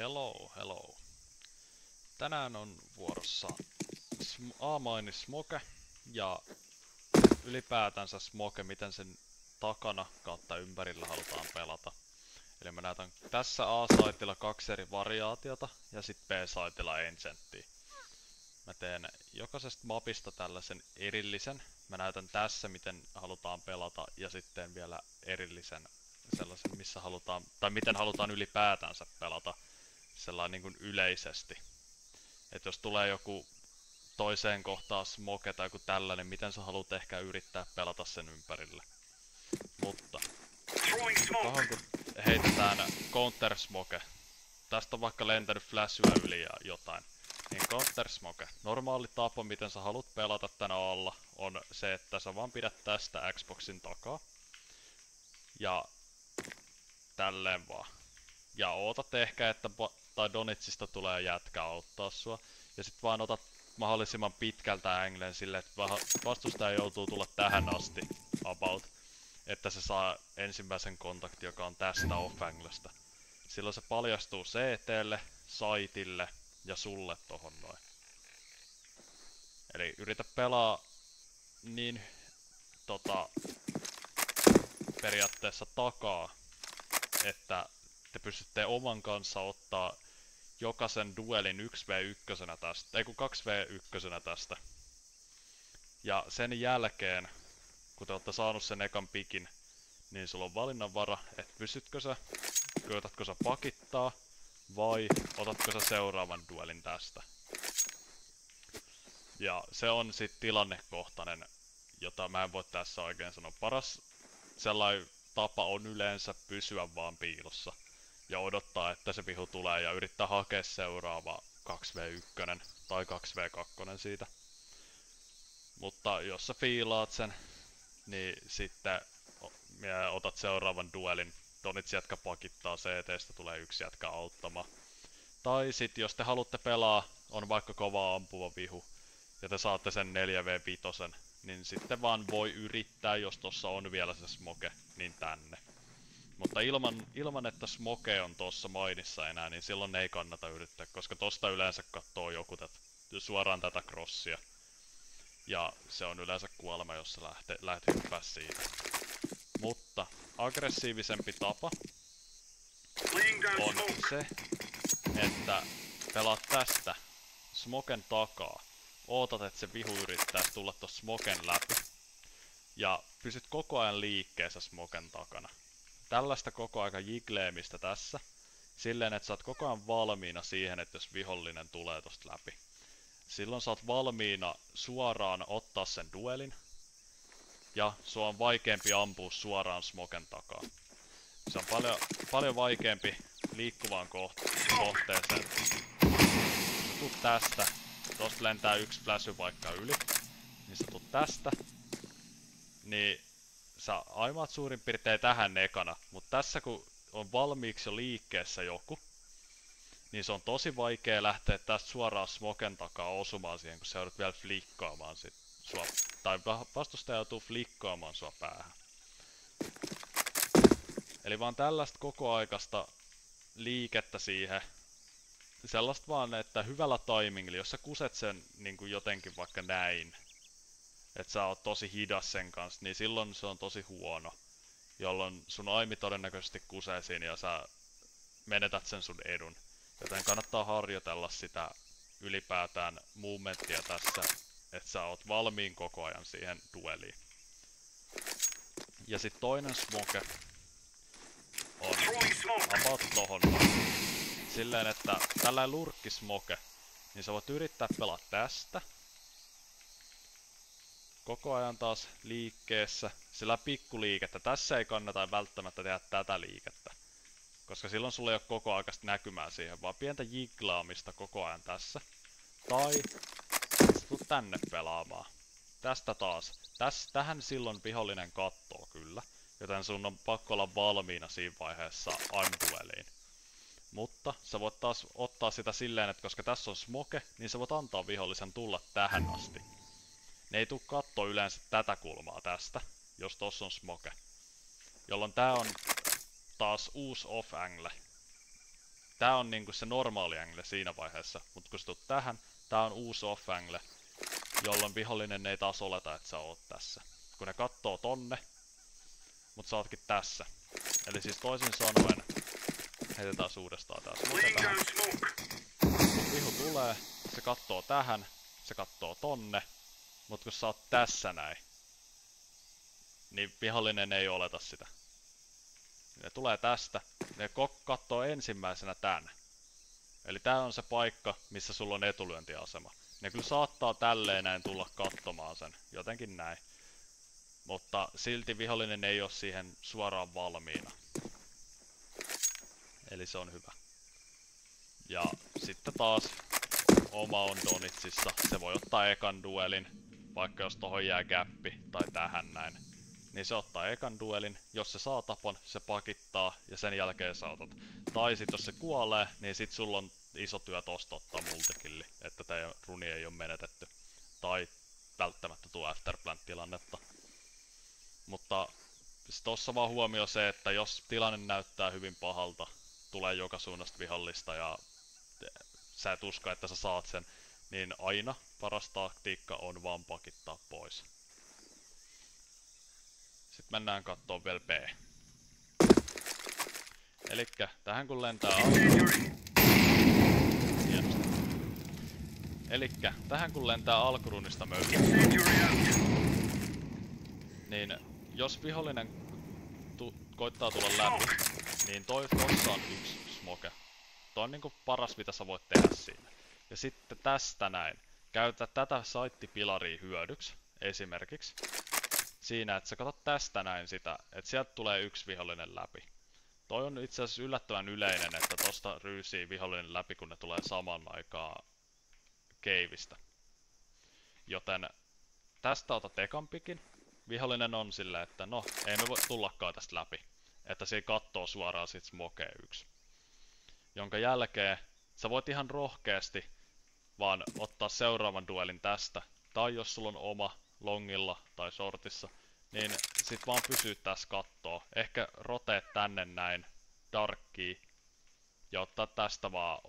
Hello, hello. Tänään on vuorossa A-maini Smoke ja ylipäätänsä Smoke, miten sen takana kautta ympärillä halutaan pelata. Eli mä näytän tässä A-saitilla 2 eri variaatiota ja sitten B-saitilla Enchanttia. Mä teen jokaisesta mapista tällaisen erillisen. Mä näytän tässä, miten halutaan pelata ja sitten vielä erillisen sellaisen, missä halutaan, tai miten halutaan ylipäätänsä pelata sellainen niin kuin yleisesti. Että jos tulee joku toiseen kohtaan Smoke tai joku tällainen, miten sä haluat ehkä yrittää pelata sen ympärille. Mutta tuohon kun heitetään Counter Smoke, tästä on vaikka lentänyt flashua yli ja jotain, niin Counter Smoke, normaali tapa miten sä haluat pelata tänä alla on se, että sä vaan pidät tästä Xboxin takaa. Ja tälleen vaan. Ja ootat ehkä, että Donitsista tulee jätkä auttaa sua. Ja sit vaan otat mahdollisimman pitkältä anglen silleen, että vastustaja joutuu tulla tähän asti about. Että se saa ensimmäisen kontaktin, joka on tästä off-anglesta. Silloin se paljastuu CT:lle, saitille ja sulle tohon noin. Eli yritä pelaa niin periaatteessa takaa, että te pystytte oman kanssa ottaa jokaisen duelin 1v1 tästä, ei kun 2v1 tästä. Ja sen jälkeen, kun te olette saanut sen ekan pikin, niin sulla on valinnanvara, että pystytkö sä, koetatko sä pakittaa, vai otatko sä seuraavan duelin tästä. Ja se on sit tilannekohtainen, jota mä en voi tässä oikein sanoa. Paras sellainen tapa on yleensä pysyä vaan piilossa ja odottaa, että se vihu tulee ja yrittää hakea seuraava 2v1 tai 2v2 siitä. Mutta jos sä fiilaat sen, niin sitten otat seuraavan duelin. Donits jätkä pakittaa, CT:stä tulee yksi jätkä auttamaan. Tai sit jos te haluatte pelaa, on vaikka kova ampuva vihu ja te saatte sen 4v5, niin sitten vaan voi yrittää, jos tossa on vielä se Smoke, niin tänne. Mutta ilman että Smoke on tossa mainissa enää, niin silloin ei kannata yrittää, koska tosta yleensä kattoo joku suoraan tätä crossia. Ja se on yleensä kuolema, jos sä lähdet hyppää siitä. Mutta aggressiivisempi tapa on se, että pelaat tästä Smoken takaa. Ootat, että se vihu yrittää tulla tossa Smoken läpi. Ja pysyt koko ajan liikkeessä Smoken takana. Tällaista koko ajan jigleemistä tässä. Silleen, että sä oot koko ajan valmiina siihen, että jos vihollinen tulee tosta läpi. Silloin sä oot valmiina suoraan ottaa sen duelin. Ja sua on vaikeampi ampua suoraan Smoken takaa. Se on paljon vaikeampi liikkuvaan kohteeseen. Sä tuut tästä. Tosta lentää yksi flashy vaikka yli. Niin sä tuut tästä. Niin sä aimaat suurin piirtein tähän ekana. Mut tässä kun on valmiiksi jo liikkeessä joku, niin se on tosi vaikea lähteä tästä suoraan Smoken takaa osumaan siihen, kun sä joudut vielä flikkaamaan sua. Tai vastustaja joutuu flikkaamaan sua päähän. Eli vaan tällaista kokoaikaista liikettä siihen. Sellaista vaan, että hyvällä timingilla, jos sä kuset sen niin kuin jotenkin vaikka näin, että sä oot tosi hidas sen kanssa, niin silloin se on tosi huono. Jolloin sun aimi todennäköisesti kusee siinä ja sä menetät sen sun edun. Joten kannattaa harjoitella sitä ylipäätään movementtia tässä, että sä oot valmiin koko ajan siihen dueliin. Ja sit toinen Smoke on about tohon. Silleen, että tällainen lurkki Smoke, niin sä voit yrittää pelata tästä. Koko ajan taas liikkeessä, sillä pikkuliikettä. Tässä ei kannata välttämättä tehdä tätä liikettä. Koska silloin sulla ei ole koko aikaista näkymää siihen, vaan pientä jiglaamista koko ajan tässä. Tai sä tulet tänne pelaamaan. Tästä taas. Tähän silloin vihollinen kattoo kyllä. Joten sun on pakko olla valmiina siinä vaiheessa undueliin. Mutta sä voit taas ottaa sitä silleen, että koska tässä on Smoke, niin sä voit antaa vihollisen tulla tähän asti. Ne ei tuu kattoo yleensä tätä kulmaa tästä, jos tossa on Smoke. Jolloin tää on taas uusi off-angle. tää on niinku se normaali angle siinä vaiheessa, mutta kun sä tulet tähän, tää on uusi off angle, jolloin vihollinen ei taas oleta, että sä oot tässä. Kun ne kattoo tonne, mut sä ootkin tässä. Eli siis toisin sanoen, heitetään uudestaan tää smoke tähän. Vihu tulee, se kattoo tähän, se kattoo tonne, mut kun sä oot tässä näin, niin vihollinen ei oleta sitä. Ne tulee tästä, ne kattoo ensimmäisenä tän. Eli tää on se paikka, missä sulla on etulyöntiasema. Ne kyllä saattaa tälleen näin tulla katsomaan sen, jotenkin näin. Mutta silti vihollinen ei ole siihen suoraan valmiina. Eli se on hyvä. Ja sitten taas oma on Donitsissa. Se voi ottaa ekan duelin, vaikka jos tohon jää gappi tai tähän näin. Niin se ottaa ekan duelin, jos se saa tapon, se pakittaa ja sen jälkeen sä otat. Tai sit jos se kuolee, niin sit sulla on iso työ tosta ottaa multikilli, että teidän runi ei ole menetetty. Tai välttämättä tuo afterplant-tilannetta. Mutta tossa vaan huomio se, että jos tilanne näyttää hyvin pahalta, tulee joka suunnasta vihollista ja sä et usko, että sä saat sen, niin aina paras taktiikka on vaan pakittaa pois. Sitten mennään kattoo vielä B. Elikkä tähän kun lentää Elikkä tähän kun lentää alkurunista möykkä, niin jos vihollinen koittaa tulla läpi, niin tossa on yksi smoke. Toi on niinku paras mitä sä voit tehdä siinä. Ja sitten tästä näin. Käytä tätä saittipilaria hyödyksi, esimerkiksi. Siinä, että sä katsot tästä näin sitä, että sieltä tulee yksi vihollinen läpi. Toi on itse asiassa yllättävän yleinen, että tosta ryysii vihollinen läpi, kun ne tulee saman aikaa keivistä. Joten tästä otat ekan pikin. Vihollinen on silleen, että no, ei me voi tullakaan tästä läpi. Että se kattoo suoraan sit smokea yksi. Jonka jälkeen sä voit ihan rohkeasti vaan ottaa seuraavan duelin tästä. Tai jos sulla on oma longilla tai shortissa, niin sit vaan pysyy tässä kattoo. Ehkä roteet tänne näin darkkiin ja ottaa tästä vaan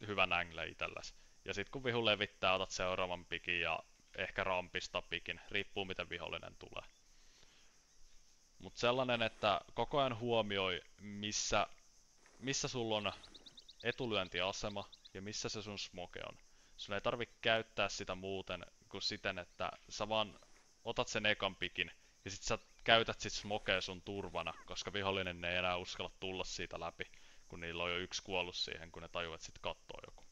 hyvän angle itselläsi. Ja sit kun vihu levittää, otat seuraavan pikin ja ehkä rampista pikin, riippuu miten vihollinen tulee. Mut sellainen, että koko ajan huomioi missä sulla on etulyöntiasema ja missä se sun smoke on. Sun ei tarvi käyttää sitä muuten kuin siten, että sä vaan otat sen ekan pikin ja sit sä käytät sit smokea sun turvana, koska vihollinen ei enää uskalla tulla siitä läpi, kun niillä on jo yksi kuollut siihen, kun ne tajuvat sit kattoo joku.